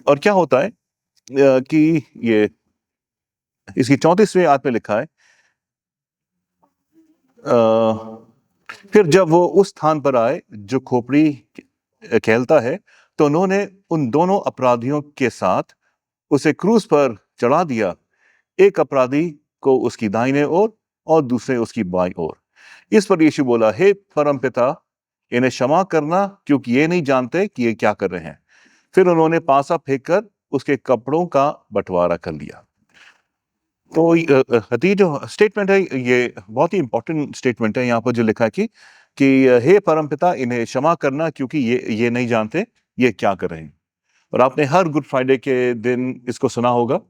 और क्या होता है कि ये इसकी 34वें आयत में लिखा है, फिर जब वो उस स्थान पर आए जो खोपड़ी कहलता है, तो उन्होंने उन दोनों अपराधियों के साथ उसे क्रूस पर चढ़ा दिया, एक अपराधी को उसकी दाहिने ओर और दूसरे उसकी बाईं ओर। इस पर यीशु बोला, हे परमपिता, इन्हें क्षमा करना, क्योंकि ये नहीं जानते कि ये क्या कर रहे हैं। फिर उन्होंने पासा फेंक कर उसके कपड़ों का बंटवारा कर लिया। तो हती जो स्टेटमेंट है, ये बहुत ही इंपॉर्टेंट स्टेटमेंट है यहाँ पर जो लिखा है कि हे परमपिता, इन्हें क्षमा करना, क्योंकि ये नहीं जानते ये क्या कर रहे हैं। और आपने हर गुड फ्राइडे के दिन इसको सुना होगा।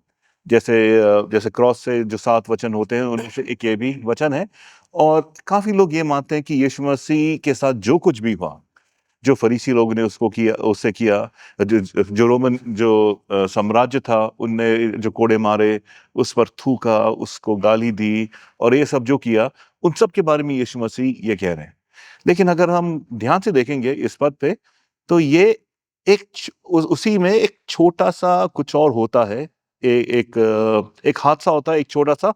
जैसे जैसे क्रॉस से जो 7 वचन होते हैं, उनमें से एक ये भी वचन है। और काफी लोग ये मानते हैं कि यीशु मसीह के साथ जो कुछ भी हुआ, जो फरीसी लोग ने उससे किया, जो रोमन जो साम्राज्य था, उनने जो कोड़े मारे, उस पर थूका, उसको गाली दी और ये सब जो किया, उन सब के बारे में यीशु मसीह ये कह रहे हैं। लेकिन अगर हम ध्यान से देखेंगे इस पद पे, तो ये उसी में एक छोटा सा कुछ और होता है। एक हादसा होता है, एक छोटा सा,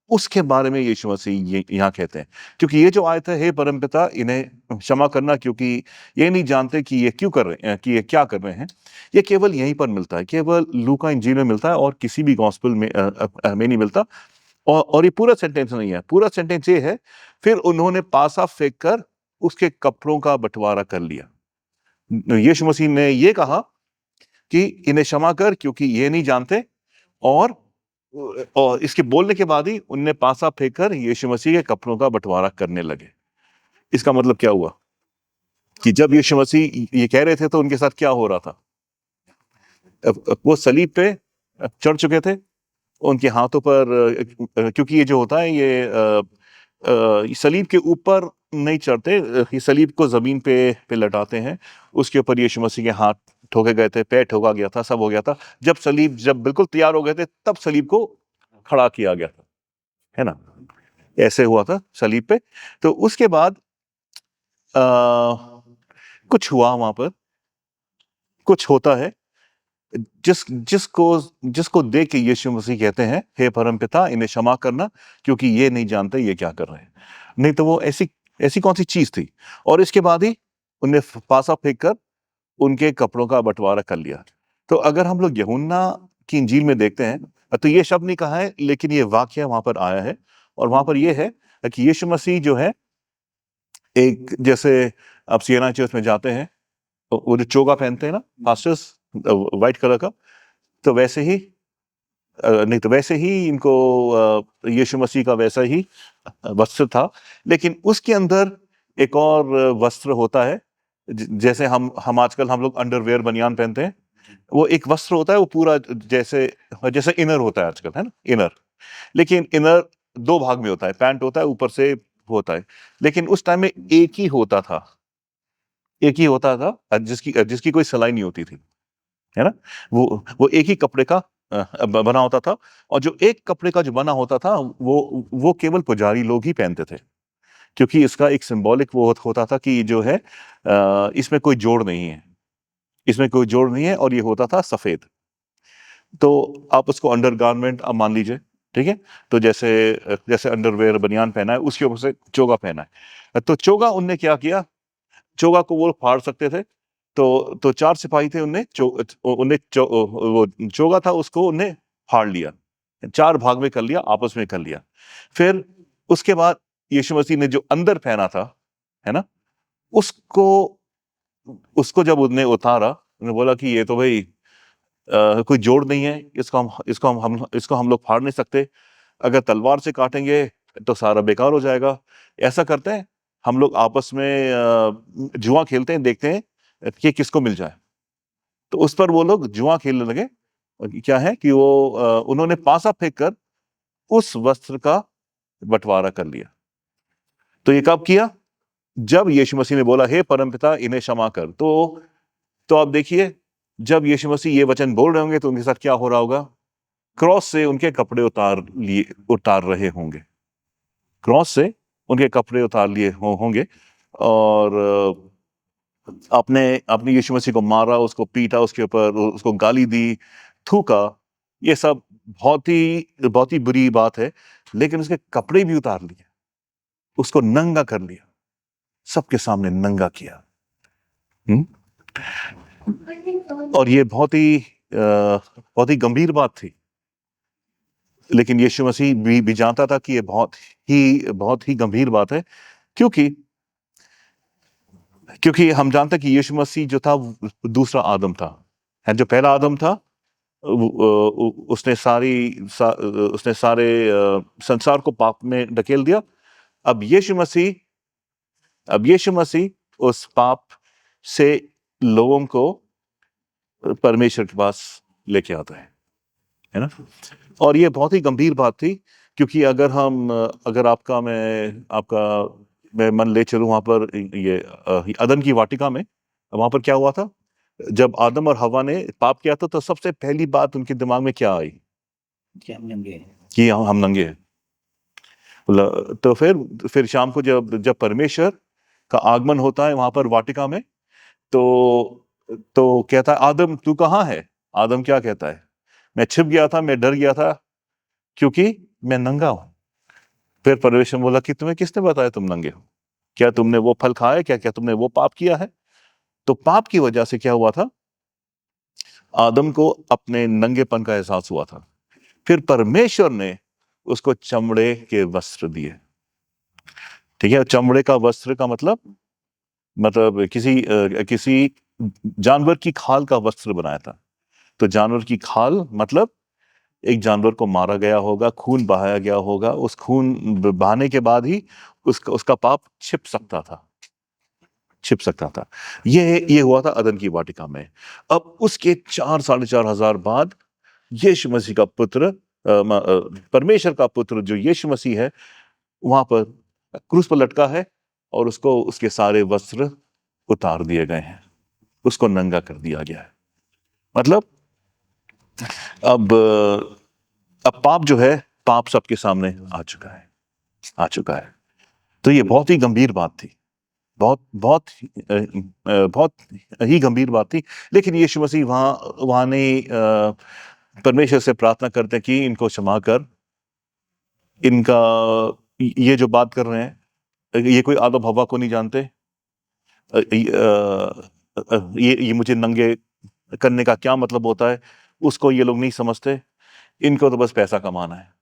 उसके बारे में यीशु मसीह ये यहाँ कहते हैं। क्योंकि ये जो आयत है, हे परमपिता, इन्हें क्षमा करना, क्योंकि ये नहीं जानते कि ये क्यों कर रहे हैं, कि ये क्या कर रहे हैं, ये केवल यहीं पर मिलता है, केवल लूका इंजील में मिलता है और किसी भी गॉस्पेल में नहीं मिलता। और ये पूरा सेंटेंस नहीं है, पूरा सेंटेंस ये है, फिर उन्होंने पासा फेंक कर उसके कपड़ों का बंटवारा कर लिया। यीशु मसीह ने ये कहा कि इन्हें क्षमा कर, क्योंकि ये नहीं जानते। और इसके बोलने के बाद ही उनने पासा फेंक कर यीशु मसीह के कपड़ों का बंटवारा करने लगे। इसका मतलब क्या हुआ कि जब यीशु मसीह ये कह रहे थे, तो उनके साथ क्या हो रहा था? वो सलीब पे चढ़ चुके थे। उनके हाथों पर क्योंकि ये जो होता है, ये सलीब के ऊपर नहीं चढ़ते, ये सलीब को जमीन पे लटाते हैं। उसके ऊपर यीशु मसीह के हाथ ठोके गए थे, पैर ठोका गया था, सब हो गया था। जब बिल्कुल तैयार हो गए थे, तब सलीब को खड़ा किया गया था, है ना? ऐसे हुआ था सलीब पे। तो उसके बाद कुछ हुआ वहां पर, कुछ होता है, जिसको जिसको देख के यीशु मसीह कहते हैं, हे परमपिता, इन्हें क्षमा करना, क्योंकि ये नहीं जानते ये क्या कर रहे हैं। नहीं तो वो ऐसी ऐसी कौन सी चीज थी? और इसके बाद ही उनने पासा फेंक कर उनके कपड़ों का बंटवारा कर लिया। तो अगर हम लोग यूहन्ना की इंजील में देखते हैं, तो ये शब्द नहीं कहा है, लेकिन ये वाक्य वहां पर आया है। और वहां पर ये है कि यीशु मसीह जो है, एक जैसे आप सियना चर्च में जाते हैं, तो वो जो चोगा पहनते हैं ना पास्टर्स, व्हाइट कलर का, तो वैसे ही नहीं तो वैसे ही इनको यीशु मसीह का वैसा ही वस्त्र था। लेकिन उसके अंदर एक और वस्त्र होता है। जैसे हम आजकल हम लोग अंडरवेयर बनियान पहनते हैं, वो एक वस्त्र होता है, वो पूरा जैसे जैसे इनर होता है आजकल, है ना, इनर। लेकिन इनर 2 भाग में होता है, पैंट होता है, ऊपर से होता है। लेकिन उस टाइम में एक ही होता था, जिसकी कोई सिलाई नहीं होती थी, है ना? वो एक ही कपड़े का बना होता था। और जो एक कपड़े का जो बना होता था, वो केवल पुजारी लोग ही पहनते थे, क्योंकि इसका एक सिंबॉलिक वो होता था कि जो है, इसमें कोई जोड़ नहीं है, इसमें कोई जोड़ नहीं है, और ये होता था सफेद। तो आप उसको अंडरगारमेंट आप मान लीजिए, ठीक है? तो जैसे जैसे अंडरवेयर बनियान पहना है, उसके ऊपर से चोगा पहना है। तो चोगा उनने क्या किया, चोगा को वो फाड़ सकते थे। तो 4 सिपाही थे, वो चोगा था, उसको उन्हें फाड़ लिया, 4 भाग में कर लिया, आपस में कर लिया। फिर उसके बाद यीशु मसीह ने जो अंदर पहना था, है ना, उसको उसको जब उन्हें उतारा, उन्होंने बोला कि ये तो भाई कोई जोड़ नहीं है, इसको हम लोग फाड़ नहीं सकते। अगर तलवार से काटेंगे तो सारा बेकार हो जाएगा। ऐसा करते हैं, हम लोग आपस में जुआ खेलते हैं, देखते हैं कि किसको मिल जाए। तो उस पर वो लोग जुआ खेलने लगे। और क्या है कि उन्होंने पासा फेंक कर उस वस्त्र का बंटवारा कर लिया। तो ये कब किया? जब यीशु मसीह ने बोला, हे परमपिता, इन्हें क्षमा कर। तो आप देखिए, जब यीशु मसीह ये वचन बोल रहे होंगे, तो उनके साथ क्या हो रहा होगा? क्रॉस से उनके कपड़े उतार रहे होंगे, क्रॉस से उनके कपड़े उतार लिए होंगे। और आपने आपने यीशु मसीह को मारा, उसको पीटा, उसके ऊपर उसको गाली दी, थूका, ये सब बहुत ही बुरी बात है। लेकिन उसके कपड़े भी उतार लिए, उसको नंगा कर लिया, सबके सामने नंगा किया। हम्म? और ये बहुत ही गंभीर बात थी। लेकिन यीशु मसीह भी जानता था कि ये बहुत ही गंभीर बात है, क्योंकि क्योंकि हम जानते हैं कि यीशु मसीह जो था वो दूसरा आदम था। है जो पहला आदम था, उसने सारे संसार को पाप में ढकेल दिया। अब यीशु मसीह उस पाप से लोगों को परमेश्वर के पास लेके आता है ना। और ये बहुत ही गंभीर बात थी, क्योंकि अगर मैं मन ले चलूं वहां पर, ये अदन की वाटिका में, वहां पर क्या हुआ था? जब आदम और हवा ने पाप किया था, तो सबसे पहली बात उनके दिमाग में क्या आई? कि हम नंगे हैं। कि हम नंगे हैं। तो फिर शाम को जब परमेश्वर का आगमन होता है वहां पर वाटिका में, तो कहता है, आदम तू कहाँ है? आदम क्या कहता है? मैं छिप गया था, मैं डर गया था, क्योंकि मैं नंगा हूं। फिर परमेश्वर बोला कि तुम्हें किसने बताया तुम नंगे हो? क्या तुमने वो फल खाया? क्या क्या तुमने वो पाप किया है? तो पाप की वजह से क्या हुआ था? आदम को अपने नंगेपन का एहसास हुआ था। फिर परमेश्वर ने उसको चमड़े के वस्त्र दिए। ठीक है, चमड़े का वस्त्र का मतलब किसी जानवर की खाल का वस्त्र बनाया था। तो जानवर की खाल मतलब एक जानवर को मारा गया होगा, खून बहाया गया होगा, उस खून बहाने के बाद ही उसका पाप छिप सकता था। ये हुआ था अदन की वाटिका में। अब उसके 4,500 बाद यीशु मसीह का पुत्र, परमेश्वर का पुत्र जो यीशु मसीह है, वहां पर क्रूस पर लटका है, और उसको उसके सारे वस्त्र उतार दिए गए हैं, उसको नंगा कर दिया गया है। मतलब अब पाप जो है, पाप सबके सामने आ चुका है। तो ये बहुत ही गंभीर बात थी, बहुत ही गंभीर बात थी। लेकिन यीशु मसीह वहां नहीं, परमेश्वर से प्रार्थना करते हैं कि इनको क्षमा कर, इनका ये जो बात कर रहे हैं, ये कोई आदम हवा को नहीं जानते। ये मुझे नंगे करने का क्या मतलब होता है, उसको ये लोग नहीं समझते। इनको तो बस पैसा कमाना है,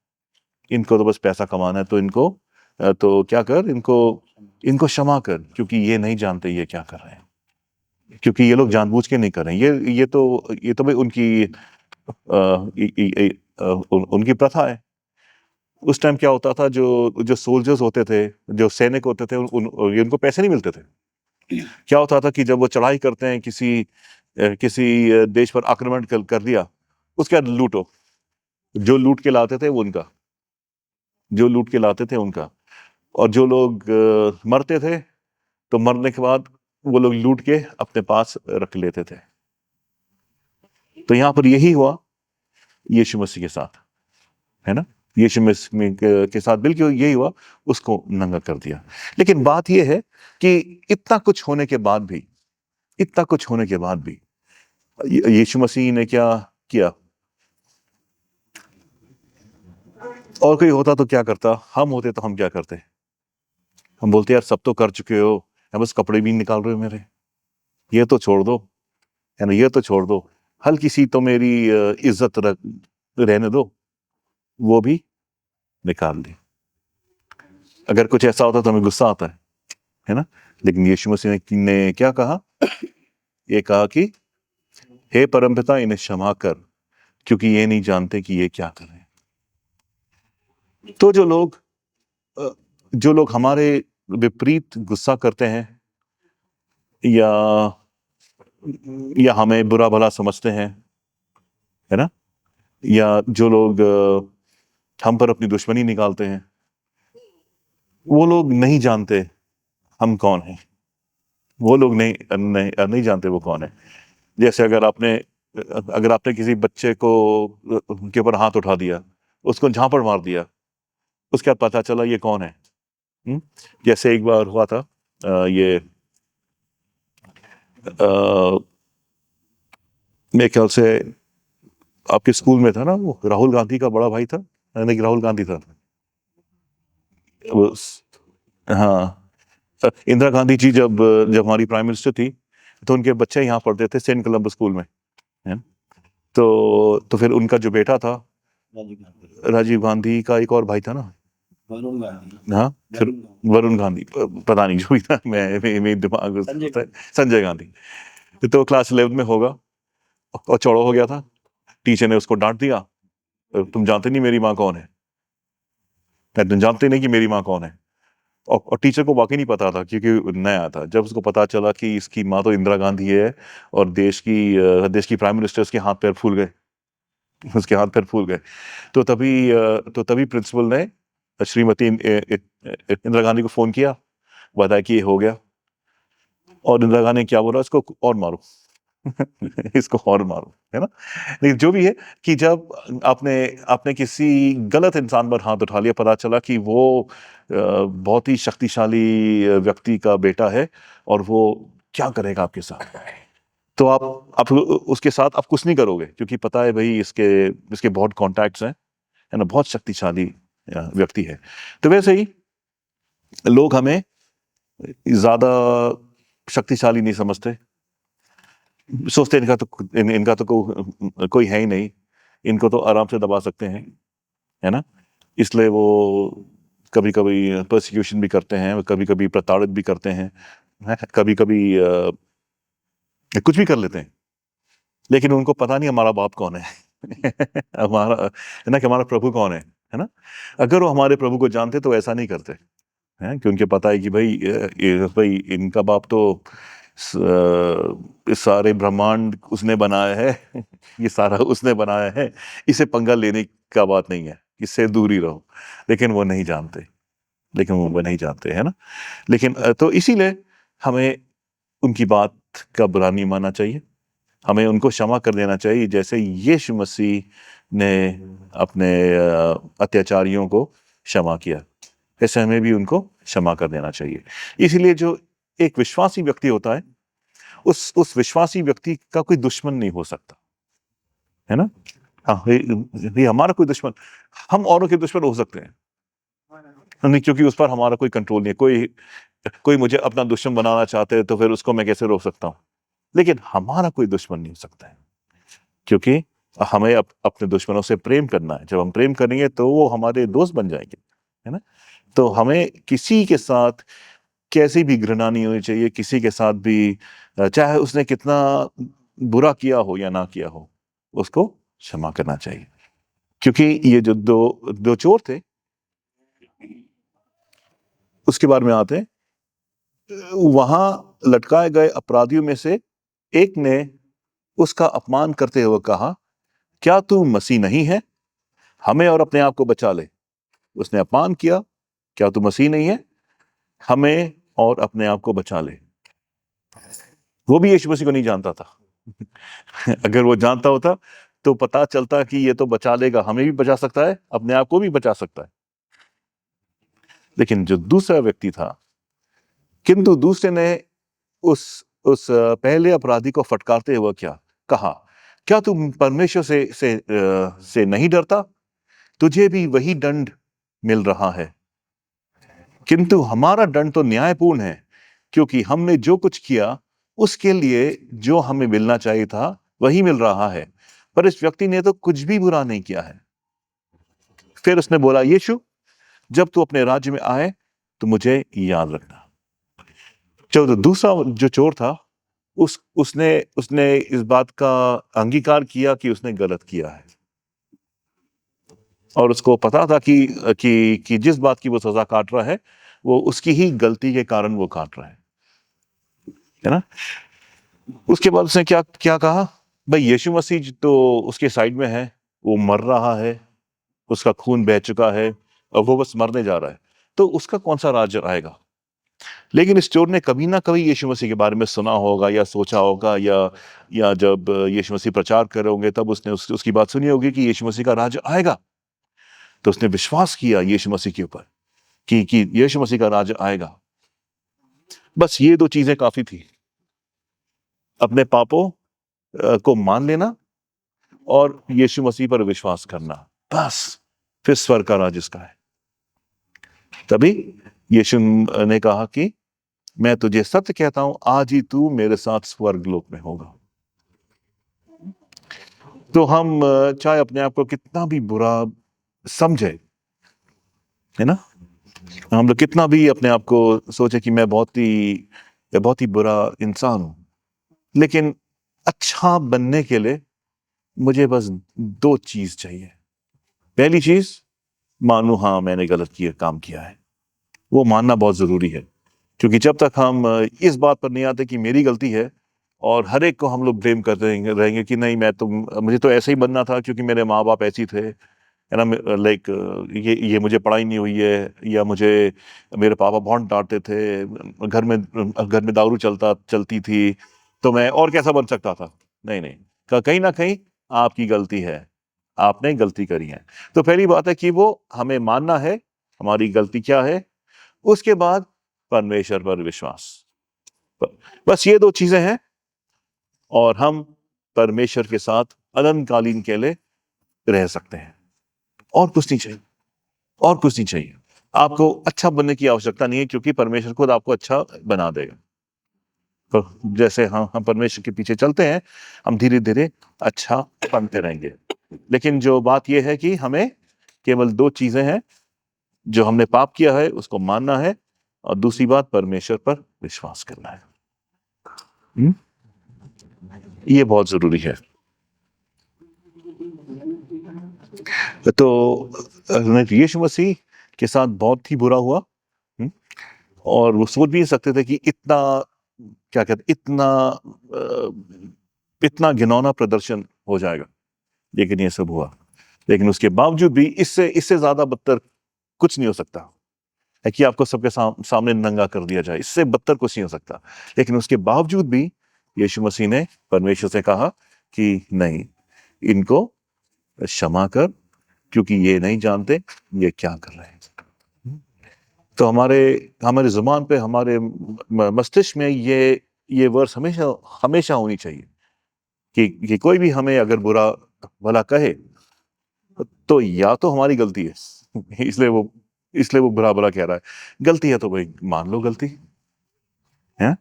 तो तो क्या कर, इनको क्षमा कर, क्योंकि ये नहीं जानते ये क्या कर रहे हैं, क्योंकि ये लोग जानबूझ के नहीं कर रहे हैं। ये तो भाई उनकी प्रथा है। उस टाइम क्या होता था, जो जो सोल्जर्स होते थे, जो सैनिक होते थे, उनको पैसे नहीं मिलते थे। क्या होता था कि जब वो चढ़ाई करते हैं, किसी देश पर आक्रमण कर दिया, उसके बाद लूटो, जो लूट के लाते थे वो उनका, और जो लोग मरते थे, तो मरने के बाद वो लोग लूट के अपने पास रख लेते थे। तो यहां पर यही हुआ यीशु मसीह के साथ, है ना। यीशु मसीह के साथ बिल्कुल यही हुआ, उसको नंगा कर दिया। लेकिन बात यह है कि इतना कुछ होने के बाद भी यीशु मसीह ने क्या किया? और कोई होता तो क्या करता? हम होते तो हम क्या करते? हम बोलते, यार सब तो कर चुके हो, या बस कपड़े भी निकाल रहे हो मेरे, ये तो छोड़ दो, है ना, ये तो छोड़ दो, हल्की सी तो मेरी इज्जत रहने दो, वो भी निकाल दी। अगर कुछ ऐसा होता तो हमें गुस्सा आता है ना। लेकिन यीशु मसीह ने क्या कहा? ये कहा कि हे परमपिता, इन्हें क्षमा कर, क्योंकि ये नहीं जानते कि ये क्या कर रहे हैं। तो जो लोग हमारे विपरीत गुस्सा करते हैं, या हमें बुरा भला समझते हैं, है ना, या जो लोग हम पर अपनी दुश्मनी निकालते हैं, वो लोग नहीं जानते हम कौन हैं। वो लोग नहीं जानते वो कौन है। जैसे अगर आपने किसी बच्चे को के ऊपर हाथ उठा दिया, उसको झापड़ मार दिया, उसके बाद पता चला ये कौन है। जैसे एक बार हुआ था, ये मेरे ख्याल से आपके स्कूल में था ना, वो राहुल गांधी का बड़ा भाई था, नहीं राहुल गांधी था वो, हाँ, इंदिरा गांधी जी जब जब हमारी प्राइम मिनिस्टर थी, तो उनके बच्चे यहाँ पढ़ते थे सेंट कोलंबस स्कूल में, है ना? तो फिर उनका जो बेटा था, राजीव गांधी, राजीव गांधी का एक और भाई था ना, वरुण गांधी, हाँ, फिर वरुण गांधी, वरुण गांधी, पता नहीं जो भी था, मेरे दिमाग में संजय होता है, संजय गांधी। तो क्लास 11 में होगा और चौड़ा हो गया था। टीचर ने उसको डांट दिया, तुम जानते नहीं मेरी माँ कौन है, तुम जानते नहीं कि मेरी माँ कौन है। और टीचर को वाकई नहीं पता था, क्योंकि नया था। जब उसको पता चला कि इसकी माँ तो इंदिरा गांधी है और देश की प्राइम मिनिस्टर, उसके हाथ पैर फूल गए, उसके हाथ पैर फूल गए। तो तभी प्रिंसिपल ने श्रीमती इंदिरा गांधी को फोन किया, बताया कि ये हो गया। और इंदिरा गांधी ने क्या बोला, इसको और मारो इसको और मारो, है ना? लेकिन जो भी है, कि जब आपने आपने किसी गलत इंसान पर हाथ उठा लिया, पता चला कि वो बहुत ही शक्तिशाली व्यक्ति का बेटा है, और वो क्या करेगा आपके साथ, तो आप उसके साथ आप कुछ नहीं करोगे, क्योंकि पता है भाई इसके इसके बहुत कॉन्टैक्ट्स हैं, है ना, बहुत शक्तिशाली व्यक्ति है। तो वैसे ही लोग हमें ज्यादा शक्तिशाली नहीं समझते, सोचते इनका तो कोई है ही नहीं, इनको तो आराम से दबा सकते हैं, है ना? इसलिए वो कभी कभी परसिक्यूशन भी करते हैं, कभी कभी प्रताड़ित भी करते हैं, कभी कभी कुछ भी कर लेते हैं। लेकिन उनको पता नहीं हमारा बाप कौन है हमारा, है ना, कि हमारा प्रभु कौन है ना? अगर वो हमारे प्रभु को जानते तो ऐसा नहीं करते हैं, क्योंकि पता है कि भाई इनका बाप तो इस सारे ब्रह्मांड उसने बनाया है ये सारा उसने बनाया है, इसे पंगा लेने का बात नहीं है, इससे दूर ही रहो। लेकिन वो नहीं जानते, वो नहीं जानते, है ना? लेकिन तो इसीलिए हमें उनकी बात का बुरा नहीं मानना चाहिए, हमें उनको क्षमा कर देना चाहिए, जैसे यीशु मसीह ने अपने अत्याचारियों को क्षमा किया, ऐसे हमें भी उनको क्षमा कर देना चाहिए। इसीलिए जो एक विश्वासी व्यक्ति होता है, उस विश्वासी व्यक्ति का कोई दुश्मन नहीं हो सकता, है ना? हाँ, ये हमारा कोई दुश्मन, हम औरों के दुश्मन हो सकते हैं नहीं, क्योंकि उस पर हमारा कोई कंट्रोल नहीं है। कोई मुझे अपना दुश्मन बनाना चाहते है, तो फिर उसको मैं कैसे रोक सकता हूँ? लेकिन हमारा कोई दुश्मन नहीं हो सकता है, क्योंकि हमें अपने दुश्मनों से प्रेम करना है। जब हम प्रेम करेंगे तो वो हमारे दोस्त बन जाएंगे, है ना? तो हमें किसी के साथ कैसी भी घृणा नहीं होनी चाहिए, किसी के साथ भी चाहे उसने कितना बुरा किया हो या ना किया हो, उसको क्षमा करना चाहिए। क्योंकि ये जो दो दो चोर थे, उसके बारे में आते हैं, वहां लटकाए गए अपराधियों में से एक ने उसका अपमान करते हुए कहा, क्या तू मसीह नहीं है? हमें और अपने आप को बचा ले। उसने अपमान किया, क्या तू मसीह नहीं है? हमें और अपने आप को बचा ले। वो भी यीशु मसीह को नहीं जानता था अगर वो जानता होता तो पता चलता कि ये तो बचा लेगा, हमें भी बचा सकता है, अपने आप को भी बचा सकता है। लेकिन जो दूसरा व्यक्ति था, किंतु दूसरे ने उस पहले अपराधी को फटकारते हुए क्या कहा, क्या तुम परमेश्वर से नहीं डरता? तुझे भी वही दंड मिल रहा है, किंतु हमारा दंड तो न्यायपूर्ण है, क्योंकि हमने जो कुछ किया उसके लिए जो हमें मिलना चाहिए था वही मिल रहा है, पर इस व्यक्ति ने तो कुछ भी बुरा नहीं किया है। फिर उसने बोला, यीशु, जब तू अपने राज्य में आए तो मुझे याद रखना। जो दूसरा जो चोर था, उसने उसने इस बात का अंगीकार किया कि उसने गलत किया है, और उसको पता था कि जिस बात की वो सजा काट रहा है, वो उसकी ही गलती के कारण वो काट रहा है ना? उसके बाद उसने क्या क्या कहा, भाई यीशु मसीह तो उसके साइड में है, वो मर रहा है, उसका खून बह चुका है और वो बस मरने जा रहा है, तो उसका कौन सा राज्य आएगा? लेकिन इस चोर ने कभी ना कभी यीशु मसीह के बारे में सुना होगा या सोचा होगा, या जब यीशु मसीह प्रचार कर रहे होंगे तब उसने उसकी बात सुनी होगी कि यीशु मसीह का राज्य आएगा। तो उसने विश्वास किया यीशु मसीह के ऊपर कि यीशु मसीह का राज्य आएगा। बस ये दो चीजें काफी थी। अपने पापों को मान लेना और यीशु मसीह पर विश्वास करना, बस फिर स्वर्ग का राज इसका है। तभी यीशु ने कहा कि मैं तुझे सत्य कहता हूं, आज ही तू मेरे साथ स्वर्ग लोक में होगा। तो हम चाहे अपने आप को कितना भी बुरा समझे, है ना, हम लोग कितना भी अपने आप को सोचे कि मैं बहुत ही बुरा इंसान हूं, लेकिन अच्छा बनने के लिए मुझे बस 2 चीज चाहिए। पहली चीज, मानू हाँ मैंने गलत काम किया है, वो मानना बहुत जरूरी है, क्योंकि जब तक हम इस बात पर नहीं आते कि मेरी गलती है, और हर एक को हम लोग ब्लेम करते रहेंगे कि नहीं मुझे तो ऐसे ही बनना था क्योंकि मेरे माँ बाप ऐसी थे, है ना, लाइक ये मुझे पढ़ाई नहीं हुई है, या मुझे मेरे पापा बहुत डांटते थे, घर में दारू चलती थी, तो मैं और कैसा बन सकता था। नहीं नहीं, कहीं ना कहीं आपकी गलती है, आपने गलती करी है। तो पहली बात है कि वो हमें मानना है हमारी गलती क्या है, उसके बाद परमेश्वर पर विश्वास। बस ये 2 चीजें हैं, और हम परमेश्वर के साथ अनंतकालीन के लिए रह सकते हैं। और कुछ नहीं चाहिए, और कुछ नहीं चाहिए। आपको अच्छा बनने की आवश्यकता नहीं है, क्योंकि परमेश्वर खुद आपको अच्छा बना देगा। तो जैसे हम परमेश्वर के पीछे चलते हैं, हम धीरे धीरे अच्छा बनते रहेंगे। लेकिन जो बात यह है कि हमें केवल 2 चीजें हैं, जो हमने पाप किया है उसको मानना है, और दूसरी बात परमेश्वर पर विश्वास करना है। ये बहुत जरूरी है। तो यीशु मसीह के साथ बहुत ही बुरा हुआ, और वो सोच भी नहीं सकते थे कि इतना, क्या कहते, इतना घिनौना प्रदर्शन हो जाएगा, लेकिन ये सब हुआ। लेकिन उसके बावजूद भी इससे इससे ज्यादा बदतर कुछ नहीं हो सकता है कि आपको सबके सामने नंगा कर दिया जाए, इससे बदतर कुछ नहीं हो सकता। लेकिन उसके बावजूद भी यीशु मसीह ने परमेश्वर से कहा कि नहीं, इनको क्षमा कर, क्योंकि ये नहीं जानते ये क्या कर रहे हैं। तो हमारे जुबान पे, हमारे मस्तिष्क में ये वर्ड्स हमेशा हमेशा होनी चाहिए कि कोई भी हमें अगर बुरा भला कहे, तो या तो हमारी गलती है इसलिए वो बुरा भला कह रहा है। गलती है तो भाई मान लो गलती है,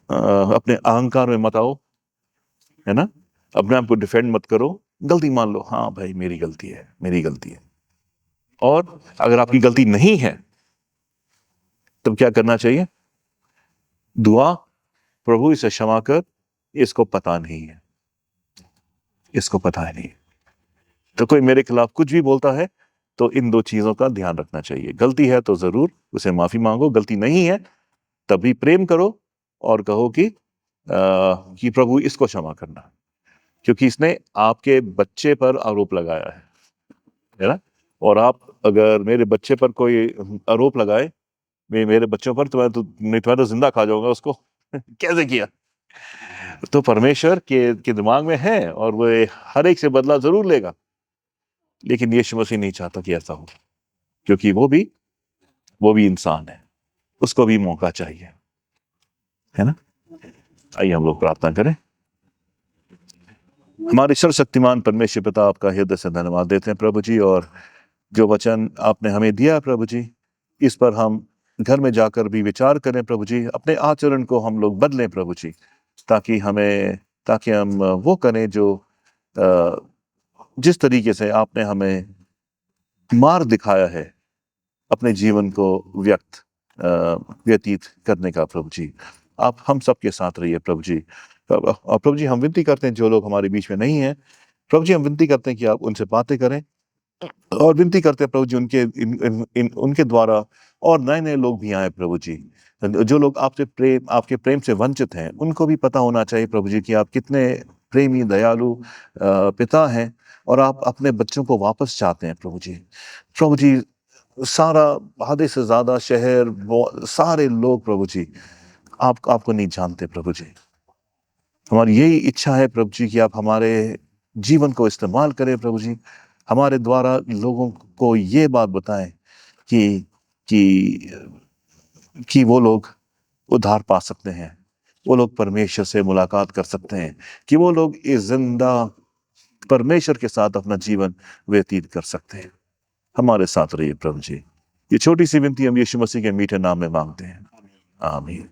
अपने अहंकार में मत आओ, है ना, अपने आप को डिफेंड मत करो, गलती मान लो, हाँ भाई मेरी गलती है, मेरी गलती है। और अगर आपकी गलती नहीं है, तब क्या करना चाहिए? दुआ, प्रभु इसे क्षमा कर, इसको पता नहीं है, इसको पता है नहीं। तो कोई मेरे खिलाफ कुछ भी बोलता है, तो इन 2 चीजों का ध्यान रखना चाहिए। गलती है तो जरूर उसे माफी मांगो, गलती नहीं है तभी प्रेम करो, और कहो कि प्रभु इसको क्षमा करना, क्योंकि इसने आपके बच्चे पर आरोप लगाया है ना। और आप अगर मेरे बच्चे पर कोई आरोप लगाए, मेरे बच्चों पर, तो मैं तो जिंदा खा जाऊंगा उसको कैसे किया। तो परमेश्वर के दिमाग में है, और वो हर एक से बदला जरूर लेगा, लेकिन यीशु मसीह नहीं चाहता कि ऐसा हो, क्योंकि वो भी इंसान है, उसको भी मौका चाहिए, है ना। आइए हम लोग प्रार्थना करें। हमारे सर्वशक्तिमान परमेश्वर पिता, आपका हृदय से धन्यवाद देते हैं प्रभु जी, और जो वचन आपने हमें दिया प्रभु जी, इस पर हम घर में जाकर भी विचार करें प्रभु जी, अपने आचरण को हम लोग बदलें प्रभु जी, ताकि हम वो करें जो जिस तरीके से आपने हमें मार्ग दिखाया है अपने जीवन को व्यतीत करने का प्रभु जी। आप हम सबके साथ रहिए प्रभु जी। और प्रभु जी, हम विनती करते हैं जो लोग हमारे बीच में नहीं हैं, प्रभु जी हम विनती करते हैं कि आप उनसे बातें करें, और विनती करते हैं प्रभु जी उनके द्वारा और नए नए लोग भी आए प्रभु जी। जो लोग आपके प्रेम से वंचित हैं, उनको भी पता होना चाहिए प्रभु जी कि आप कितने प्रेमी दयालु पिता हैं, और आप अपने बच्चों को वापस चाहते हैं प्रभु जी। प्रभु जी, सारा आधे से ज्यादा शहर, सारे लोग प्रभु जी आपको नहीं जानते प्रभु जी। हमारी यही इच्छा है प्रभु जी कि आप हमारे जीवन को इस्तेमाल करें प्रभु जी, हमारे द्वारा लोगों को ये बात बताएं कि कि कि वो लोग उद्धार पा सकते हैं, वो लोग परमेश्वर से मुलाकात कर सकते हैं, कि वो लोग इस जिंदा परमेश्वर के साथ अपना जीवन व्यतीत कर सकते हैं। हमारे साथ रहिए प्रभु जी। ये छोटी सी विनती हम यीशु मसीह के मीठे नाम में मांगते हैं, आमीन।